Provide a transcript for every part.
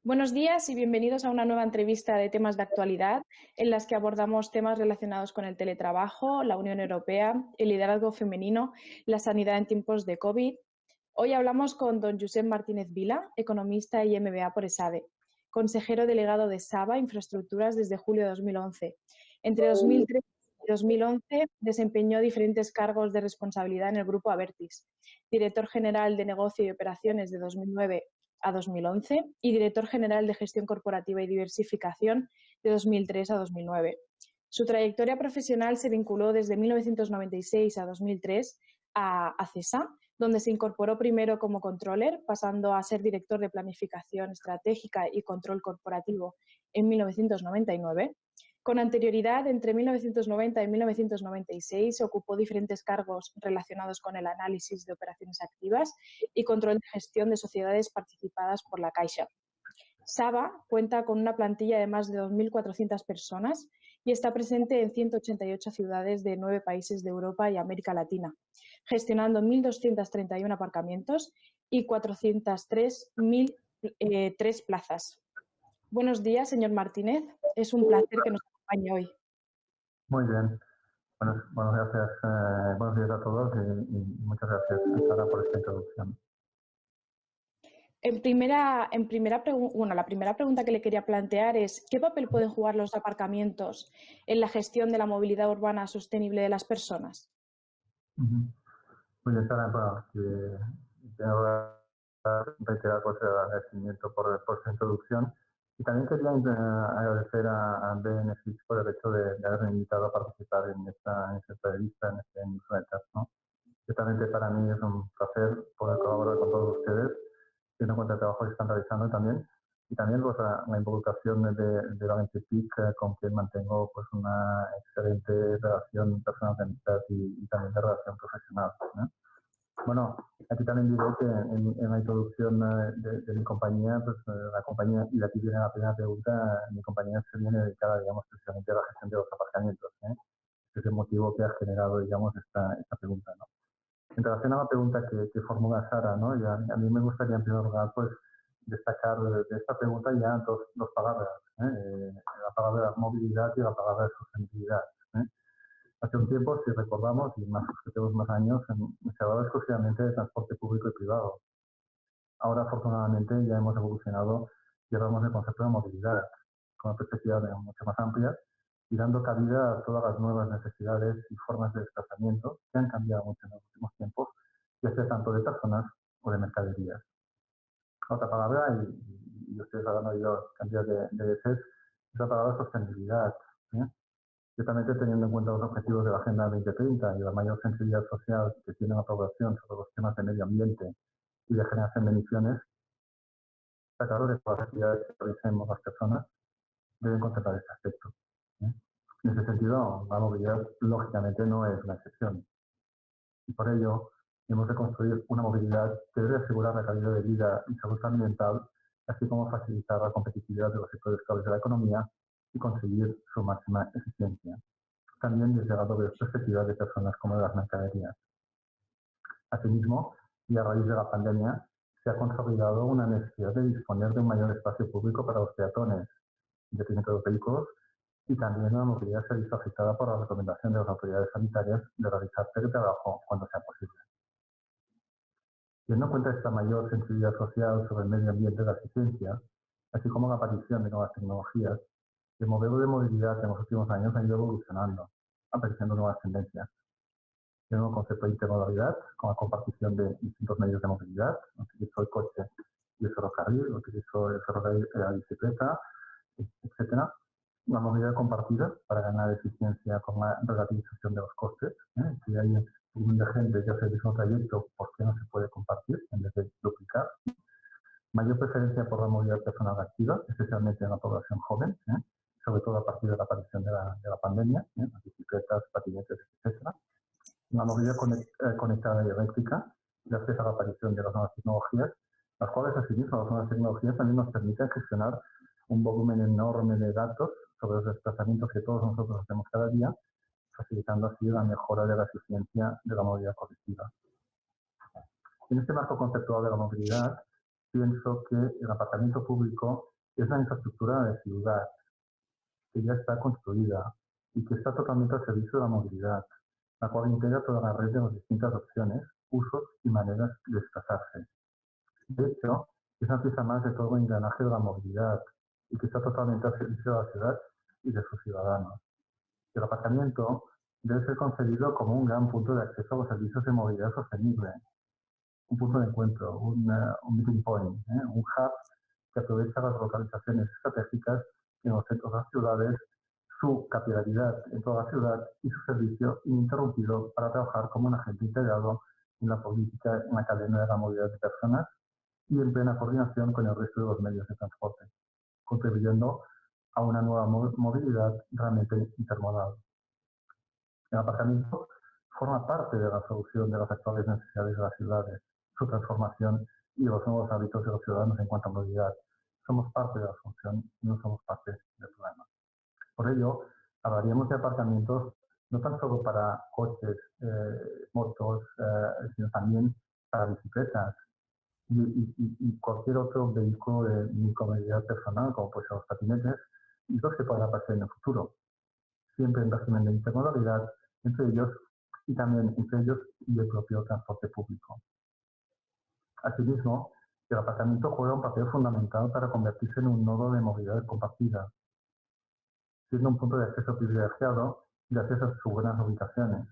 Buenos días y bienvenidos a una nueva entrevista de temas de actualidad en las que abordamos temas relacionados con el teletrabajo, la Unión Europea, el liderazgo femenino, la sanidad en tiempos de COVID. Hoy hablamos con don Josep Martínez Vila, economista y MBA por ESADE, consejero delegado de SABA Infraestructuras desde julio de 2011. Entre 2003 y 2011 desempeñó diferentes cargos de responsabilidad en el grupo Abertis, director general de negocio y operaciones de 2009 a 2011 y director general de Gestión Corporativa y Diversificación de 2003 a 2009. Su trayectoria profesional se vinculó desde 1996 a 2003 a CESA, donde se incorporó primero como controller, pasando a ser director de Planificación Estratégica y Control Corporativo en 1999. Con anterioridad, entre 1990 y 1996, ocupó diferentes cargos relacionados con el análisis de operaciones activas y control de gestión de sociedades participadas por la Caixa. SABA cuenta con una plantilla de más de 2.400 personas y está presente en 188 ciudades de 9 países de Europa y América Latina, gestionando 1.231 aparcamientos y 403.003 plazas. Buenos días, señor Martínez. Es un placer que nos acompañe hoy. Muy bien. Buenos buenos días a todos y muchas gracias, Sara, por esta introducción. La primera pregunta que le quería plantear es ¿qué papel pueden jugar los aparcamientos en la gestión de la movilidad urbana sostenible de las personas? Muy bien, Sara, bueno, tengo que reiterar pues, el agradecimiento por esta introducción. Y también quería agradecer a BNFIX por el hecho de haberme invitado a participar en esta entrevista, en este newsletter, ¿no? Ciertamente para mí es un placer poder colaborar con todos ustedes, teniendo en cuenta el trabajo que están realizando también, y también pues, la involucración de la BNFIX con quien mantengo pues, una excelente relación personal de amistad y también de relación profesional, ¿no? Bueno, aquí también diré que en la introducción de mi compañía, pues la compañía, y aquí viene la primera pregunta, mi compañía se viene dedicada, digamos, precisamente a la gestión de los aparcamientos, ¿eh? Es el motivo que ha generado, digamos, esta pregunta, ¿no? En relación a la pregunta que formula Sara, ¿no? Y a mí me gustaría, en primer lugar, pues, destacar de esta pregunta ya dos palabras, la palabra movilidad y la palabra sostenibilidad, ¿eh? Hace un tiempo, si recordamos, y más que tenemos más años, se hablaba exclusivamente de transporte público y privado. Ahora, afortunadamente, ya hemos evolucionado y hablamos del concepto de movilidad, con una perspectiva mucho más amplia y dando cabida a todas las nuevas necesidades y formas de desplazamiento que han cambiado mucho en los últimos tiempos, ya sea tanto de personas o de mercaderías. Otra palabra, y ustedes habrán oído cantidad de veces, es la palabra sostenibilidad, ¿eh? Ciertamente, teniendo en cuenta los objetivos de la Agenda 2030 y la mayor sensibilidad social que tiene la población sobre los temas de medio ambiente y de generación de emisiones, está claro que todas las actividades que realicemos las personas deben contemplar este aspecto, ¿eh? En ese sentido, la movilidad, lógicamente, no es una excepción. Y por ello, hemos de construir una movilidad que debe asegurar la calidad de vida y salud ambiental, así como facilitar la competitividad de los sectores claves de la economía y conseguir su máxima eficiencia. También desde la doble perspectiva de personas como de las mercaderías. Asimismo, y a raíz de la pandemia, se ha consolidado una necesidad de disponer de un mayor espacio público para los peatones, independientemente de los vehículos, y también la movilidad se ha visto afectada por la recomendación de las autoridades sanitarias de realizar teletrabajo cuando sea posible. Teniendo en cuenta esta mayor sensibilidad social sobre el medio ambiente y la eficiencia, así como la aparición de nuevas tecnologías, el modelo de movilidad en los últimos años ha ido evolucionando, apareciendo nuevas tendencias. Tiene un concepto de intermodalidad, con la compartición de distintos medios de movilidad. Utilizo el coche y el ferrocarril, utilizo el ferrocarril y la bicicleta, etc. Una movilidad compartida para ganar eficiencia con la relativización de los costes. Si hay un volumen de gente que hace el mismo trayecto, ¿por qué no se puede compartir en vez de duplicar? Mayor preferencia por la movilidad personal activa, especialmente en la población joven, sobre todo a partir de la aparición de la pandemia, las bicicletas, patinetes, etc. Una movilidad conectada y eléctrica, gracias a la aparición de las nuevas tecnologías, las cuales asimismo las nuevas tecnologías también nos permiten gestionar un volumen enorme de datos sobre los desplazamientos que todos nosotros hacemos cada día, facilitando así la mejora de la eficiencia de la movilidad colectiva. En este marco conceptual de la movilidad, pienso que el aparcamiento público Es una infraestructura de ciudad que ya está construida y que está totalmente al servicio de la movilidad, la cual integra toda la red de las distintas opciones, usos y maneras de desplazarse. De hecho, es una pieza más de todo el engranaje de la movilidad y que está totalmente al servicio de la ciudad y de sus ciudadanos. El aparcamiento debe ser concebido como un gran punto de acceso a los servicios de movilidad sostenible, un punto de encuentro, un meeting point, un hub que aprovecha las localizaciones estratégicas en los centros de las ciudades, su capilaridad en toda la ciudad y su servicio ininterrumpido para trabajar como un agente integrado en la política, en la cadena de la movilidad de personas y en plena coordinación con el resto de los medios de transporte, contribuyendo a una nueva movilidad realmente intermodal. El aparcamiento forma parte de la solución de las actuales necesidades de las ciudades, su transformación y los nuevos hábitos de los ciudadanos en cuanto a movilidad. Somos parte de la solución y no somos parte del problema. Por ello, hablaríamos de aparcamientos no tan solo para coches, motos, sino también para bicicletas y cualquier otro vehículo de micromovilidad personal, como pueden ser los patinetes, y los que puedan aparecer en el futuro. Siempre en régimen de intermodalidad entre ellos y también entre ellos y el propio transporte público. Asimismo, el aparcamiento juega un papel fundamental para convertirse en un nodo de movilidad compartida, siendo un punto de acceso privilegiado gracias a sus buenas ubicaciones,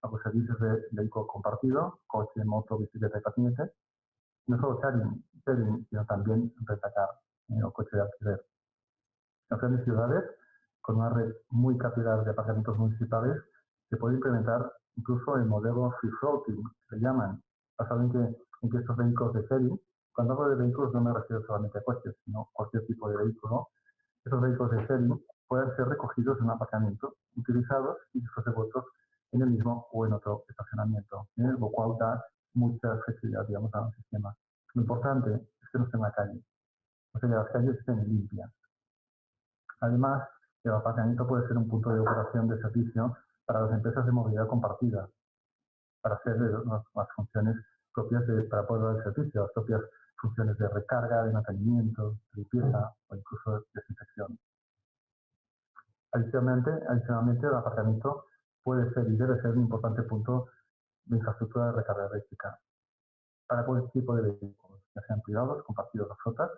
a los servicios de vehículo compartido, coche, moto, bicicleta y patinete, no solo sharing, sino también rentacar o coche de alquiler. En grandes ciudades, con una red muy capilar de aparcamientos municipales, se puede implementar incluso el modelo free floating, que se llaman, basado en que estos vehículos de sharing, cuando hablo de vehículos no me refiero solamente a coches, sino cualquier tipo de vehículo, esos vehículos de sharing pueden ser recogidos en un aparcamiento, utilizados y después devueltos en el mismo o en otro estacionamiento, lo cual da mucha flexibilidad, digamos, al sistema. Lo importante es que no esté en la calle, o sea, que las calles estén limpias. Además, el aparcamiento puede ser un punto de operación de servicio para las empresas de movilidad compartida, para hacer las funciones propias para poder dar el servicio, las propias funciones de recarga, de mantenimiento, de limpieza o incluso de desinfección. Adicionalmente, el aparcamiento puede ser y debe ser un importante punto de infraestructura de recarga eléctrica para cualquier tipo de vehículos, ya sean privados, compartidos o flotas,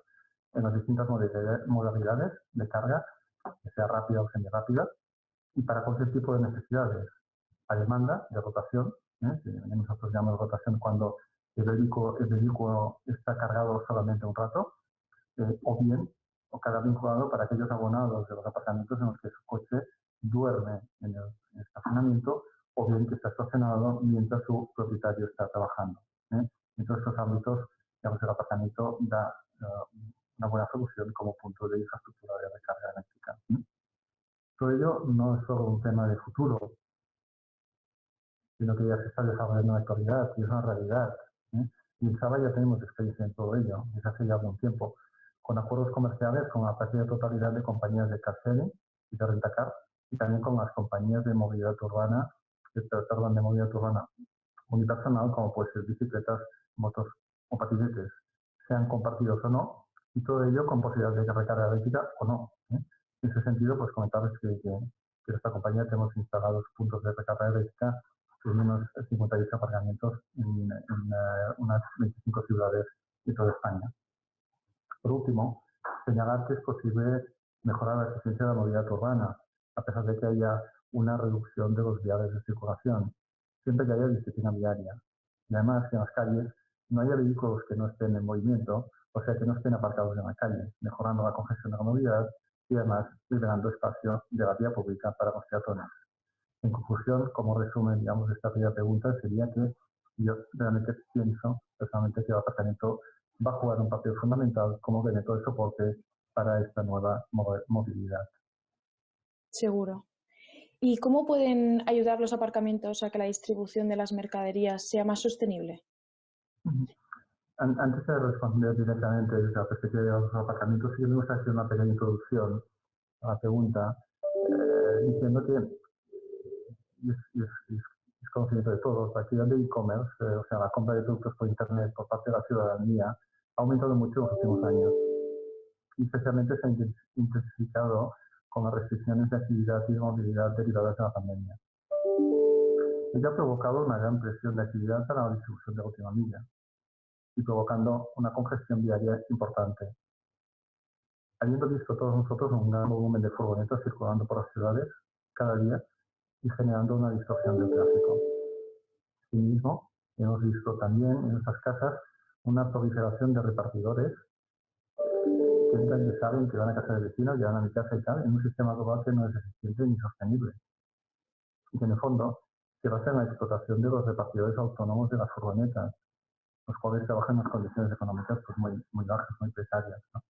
en las distintas modalidades de carga, que sea rápida o semirápida, y para cualquier tipo de necesidades. A demanda de rotación, que nosotros llamamos rotación cuando el vehículo está cargado solamente un rato, o bien, o cada vinculado para aquellos abonados de los aparcamientos en los que su coche duerme en el estacionamiento, o bien que está estacionado mientras su propietario está trabajando. En todos estos ámbitos, digamos, el aparcamiento da una buena solución como punto de infraestructura de recarga eléctrica. Todo ello no es solo un tema de futuro, sino que ya se está desarrollando en la actualidad y es una realidad. Y en Saba ya tenemos experiencia en todo ello, desde hace ya algún tiempo, con acuerdos comerciales con la práctica totalidad de compañías de car sharing y de rentacar, y también con las compañías de movilidad urbana, de movilidad urbana unipersonal, como puede ser bicicletas, motos o patinetes, sean compartidos o no, y todo ello con posibilidades de recarga eléctrica o no. En ese sentido, pues comentarles que esta compañía tenemos instalados puntos de recarga eléctrica en unos 58 aparcamientos en unas 25 ciudades de toda España. Por último, señalar que es posible mejorar la eficiencia de la movilidad urbana, a pesar de que haya una reducción de los viales de circulación, siempre que haya disciplina viaria. Y además, que en las calles no haya vehículos que no estén en movimiento, o sea, que no estén aparcados en la calle, mejorando la congestión de la movilidad y además liberando espacio de la vía pública para los peatones. En conclusión, como resumen, digamos, de esta primera pregunta, sería que yo realmente pienso personalmente que el aparcamiento va a jugar un papel fundamental como elemento de soporte para esta nueva movilidad. Seguro. ¿Y cómo pueden ayudar los aparcamientos a que la distribución de las mercaderías sea más sostenible? Antes de responder directamente desde la perspectiva de los aparcamientos, sí me gustaría hacer una pequeña introducción a la pregunta, diciendo que es conocimiento de todos, la actividad de e-commerce, o sea, la compra de productos por Internet por parte de la ciudadanía, ha aumentado mucho en los últimos años. y especialmente se ha intensificado con las restricciones de actividad y de movilidad derivadas de la pandemia. Ello ha provocado una gran presión de actividad para la distribución de la última milla y provocando una congestión viaria importante. Habiendo visto todos nosotros un gran volumen de furgonetas circulando por las ciudades cada día y generando una distorsión del tráfico. Asimismo, hemos visto también en nuestras casas una proliferación de repartidores que entran y saben que van a casa de vecinos, llegan a mi casa y tal, en un sistema global que no es eficiente ni sostenible. Y que en el fondo se basa en la explotación de los repartidores autónomos de las furgonetas, los cuales trabajan en unas condiciones económicas pues, muy bajas, muy precarias, ¿no?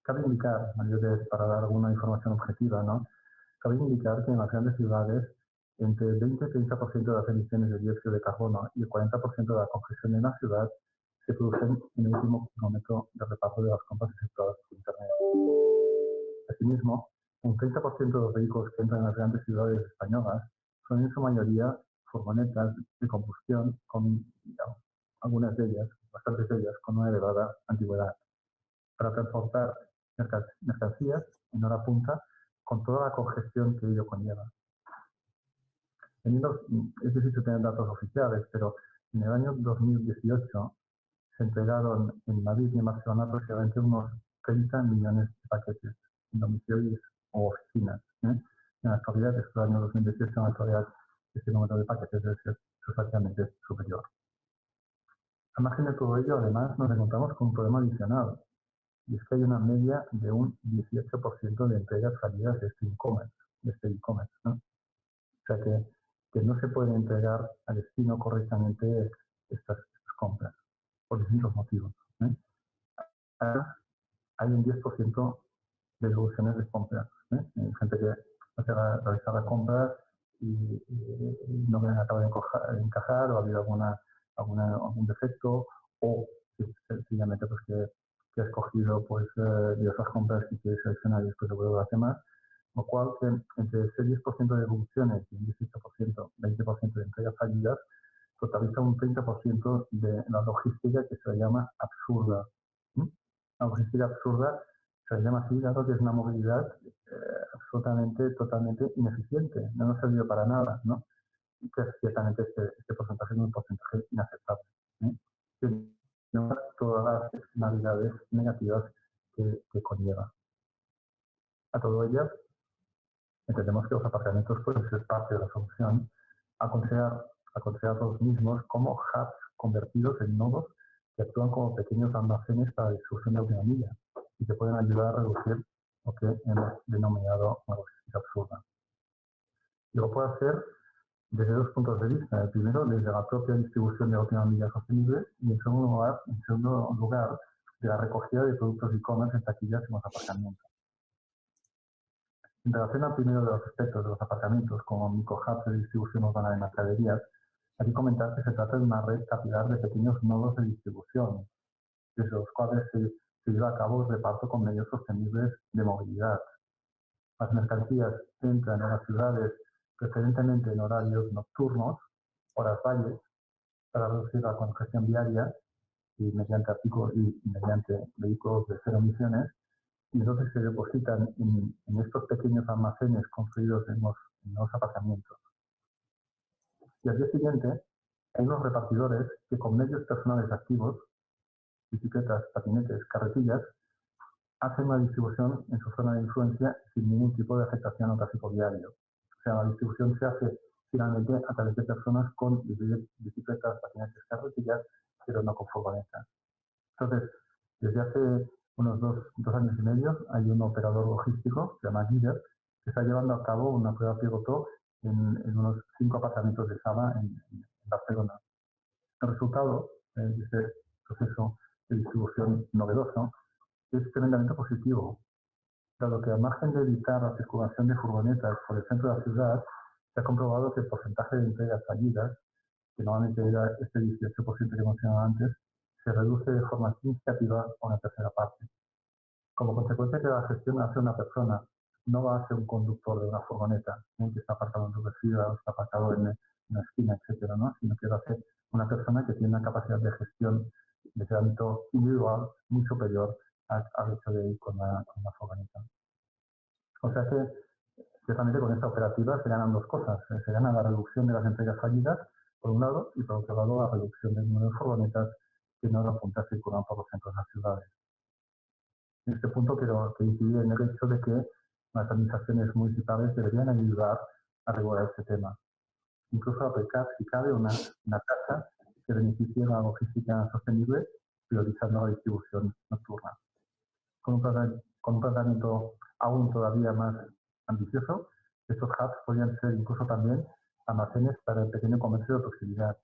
Cabe indicar, para dar alguna información objetiva, ¿no? Cabe indicar que en las grandes ciudades entre el 20 y 30% de las emisiones de dióxido de carbono y el 40% de la congestión en la ciudad se producen en el último kilómetro de reparto de las compras efectuadas por Internet. Asimismo, un 30% de los vehículos que entran en las grandes ciudades españolas son en su mayoría furgonetas de combustión con, digamos, algunas de ellas, bastantes de ellas, con una elevada antigüedad, para transportar mercancías en hora punta con toda la congestión que ello conlleva. Es difícil tener datos oficiales, pero en el año 2018 se entregaron en Madrid y en Barcelona aproximadamente unos 30 millones de paquetes en domicilios o oficinas. En la actualidad, este año 2018, en la actualidad, este número de paquetes debe ser sustancialmente superior. Al margen de todo ello, además, nos encontramos con un problema adicional, y es que hay una media de un 18% de entregas fallidas de este e-commerce, ¿no? O sea que no se puede entregar al destino correctamente estas compras, por distintos motivos. Hay un 10% de devoluciones de compras. Hay gente que hace realizar la compra y no me acaba de encajar o ha habido algún defecto o sencillamente pues que ha escogido pues, diversas compras y quiere seleccionar y después devuelve las demás. Lo cual, entre ese 10% de devoluciones y un 18%, 20% de entregas fallidas, totaliza un 30% de la logística que se llama absurda. La logística absurda se llama así, dado que es una movilidad absolutamente, totalmente ineficiente, no nos ha servido para nada, ¿no? Y que ciertamente este porcentaje es un porcentaje inaceptable. Tiene todas las externalidades negativas que conlleva. A todo ello, entendemos que los aparcamientos pueden ser parte de la solución a considerar los mismos como hubs convertidos en nodos que actúan como pequeños almacenes para la distribución de última milla y que pueden ayudar a reducir lo que hemos denominado una logística absurda. Y lo puede hacer desde dos puntos de vista. El primero, desde la propia distribución de última milla sostenible y en segundo lugar, de la recogida de productos e-commerce en taquillas en los aparcamientos. En relación al primero de los aspectos de los aparcamientos, como microhubs de distribución urbana de mercaderías, hay que comentar que se trata de una red capilar de pequeños nodos de distribución, desde los cuales se lleva a cabo el reparto con medios sostenibles de movilidad. Las mercancías entran a las ciudades preferentemente en horarios nocturnos, horas valles, para reducir la congestión viaria y mediante vehículos de cero emisiones, y entonces se depositan en estos pequeños almacenes construidos en los aparcamientos. Y al día siguiente, hay unos repartidores que con medios personales activos, bicicletas, patinetes, carretillas, hacen una distribución en su zona de influencia sin ningún tipo de afectación al tráfico diario. O sea, la distribución se hace finalmente a través de personas con bicicletas, patinetes, carretillas, pero no con furgonetas. Entonces, desde hace unos dos años y medio hay un operador logístico, se llama Guider, que está llevando a cabo una prueba piloto en unos 5 apartamentos de Saba en Barcelona. El resultado de este proceso de distribución novedoso es tremendamente positivo, dado que al margen de evitar la circulación de furgonetas por el centro de la ciudad, se ha comprobado que el porcentaje de entregas fallidas, que normalmente era este 18% que mencionaba antes, se reduce de forma significativa a una tercera parte. Como consecuencia que la gestión hace una persona, no va a ser un conductor de una furgoneta, que está aparcado en su vecino, está aparcado en una esquina, etcétera, ¿no? Sino que va a ser una persona que tiene una capacidad de gestión de ese ámbito individual muy superior al hecho de ir con la furgoneta. O sea que, ciertamente, con esta operativa se ganan dos cosas. Se gana la reducción de las entregas fallidas, por un lado, y por otro lado, la reducción del número de furgonetas que no hora punta circulan por los centros de las ciudades. En este punto quiero incidir en el hecho de que las administraciones municipales deberían ayudar a regular este tema. Incluso aplicar, si cabe, una tasa que beneficie la logística sostenible, priorizando la distribución nocturna. Con un planteamiento aún todavía más ambicioso, estos hubs podrían ser incluso también almacenes para el pequeño comercio de proximidad,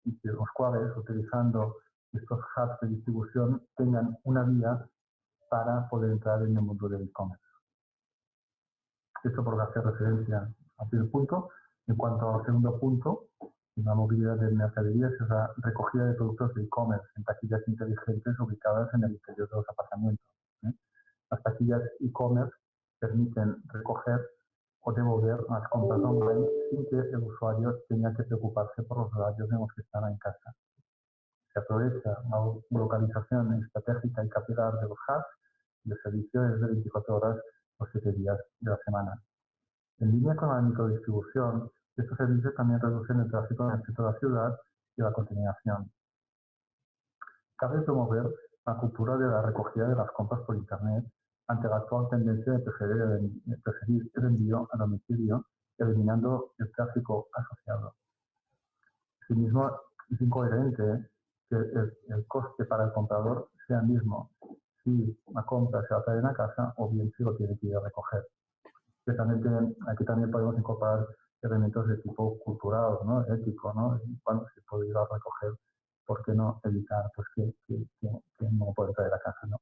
y que los cuales, utilizando estos hubs de distribución, tengan una vía para poder entrar en el mundo del e-commerce. Esto por hacer referencia al primer punto. En cuanto al segundo punto, la movilidad de mercaderías es la recogida de productos de e-commerce en taquillas inteligentes ubicadas en el interior de los apartamentos. Las taquillas e-commerce permiten recoger o devolver las compras online sin que el usuario tenga que preocuparse por los horarios en los que estará en casa. Se aprovecha la localización estratégica y capilar de los hubs y el servicio es de 24 horas o 7 días de la semana. En línea con la microdistribución, estos servicios también reducen el tráfico en el centro de la ciudad y la contaminación. Cabe promover la cultura de la recogida de las compras por Internet ante la actual tendencia de preferir el envío a domicilio, eliminando el tráfico asociado. Asimismo, es incoherente que el coste para el comprador sea el mismo si la compra se va a traer a casa o bien si lo tiene que ir a recoger. Ciertamente, aquí también podemos incorporar elementos de tipo cultural, ¿no? Ético, ¿no? Cuando se puede ir a recoger, ¿por qué no evitar pues, que no puede traer a casa, ¿no?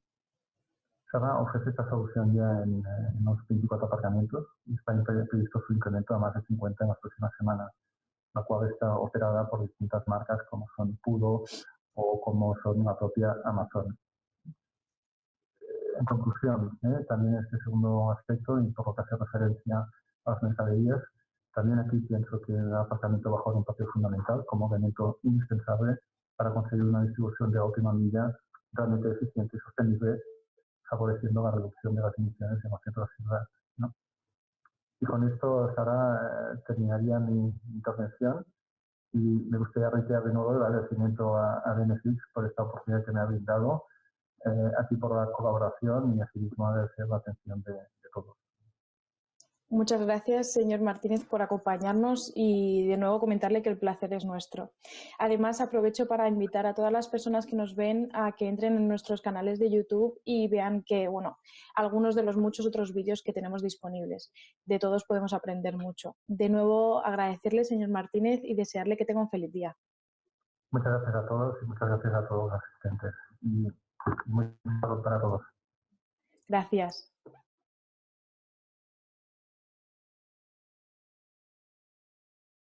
Sara ofrece esta solución ya en unos 24 aparcamientos y está previsto su incremento a más de 50 en las próximas semanas, la cual está operada por distintas marcas como son Pudo o como son la propia Amazon. En conclusión, también este segundo aspecto, y por lo que hace referencia a las mercaderías, también aquí pienso que el aparcamiento va a jugar un papel fundamental como elemento indispensable para conseguir una distribución de última milla realmente eficiente y sostenible, favoreciendo la reducción de las emisiones en los centros de la ciudad, ¿no? Y con esto, Sara, terminaría mi intervención y me gustaría reiterar de nuevo el agradecimiento a Benefix por esta oportunidad que me ha brindado, a ti por la colaboración y asimismo agradecer la atención de todos. Muchas gracias, señor Martínez, por acompañarnos y de nuevo comentarle que el placer es nuestro. Además, aprovecho para invitar a todas las personas que nos ven a que entren en nuestros canales de YouTube y vean que, bueno, algunos de los muchos otros vídeos que tenemos disponibles. De todos podemos aprender mucho. De nuevo, agradecerle, señor Martínez, y desearle que tenga un feliz día. Muchas gracias a todos y muchas gracias a todos los asistentes. Y muy saludos para todos. Gracias.